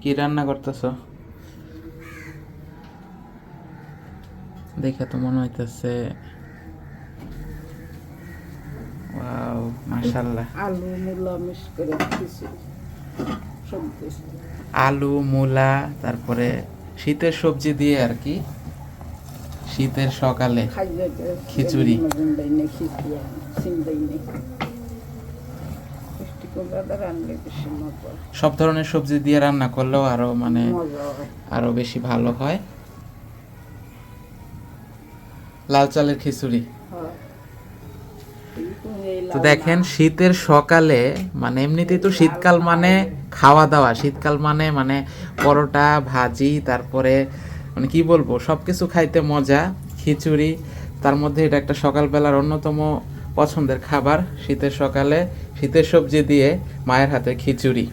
কি রান্না করতেছো? দেখে তো মনে হইতেছে ওয়াও, মাশাআল্লাহ। আলু মূলা মিক্স করে খিচুড়ি সবজি আলু, মূলা, তারপরে শীতের সবজি দিয়ে আর কি, শীতের সকালে খাইলে খিচুড়ি। গুন্ডাই নেই খিচুড়ি সিন্দাই নেই পুষ্টিকর রান্না বেশি মজা সব ধরনের সবজি দিয়ে রান্না করলেও আরো মানে মজা হয়। আরো বেশি ভালো হয়। লাল চালের খিচুড়ি। হ্যাঁ এই তো লাউ দেখেন না শীতের সকালে মানে এমনিতেই তো শীতকাল মানে খাওয়া দাওয়া, শীতকাল মানে মানে পরোটা, ভাজি, তারপরে মানে কি বলবো সবকিছু খাইতে মজা। খিচুড়ি তার মধ্যে এটা একটা সকালবেলার অন্যতম পছন্দের খাবার। শীতের সকালে শীতের সবজি দিয়ে মায়ের হাতে খিচুড়ি।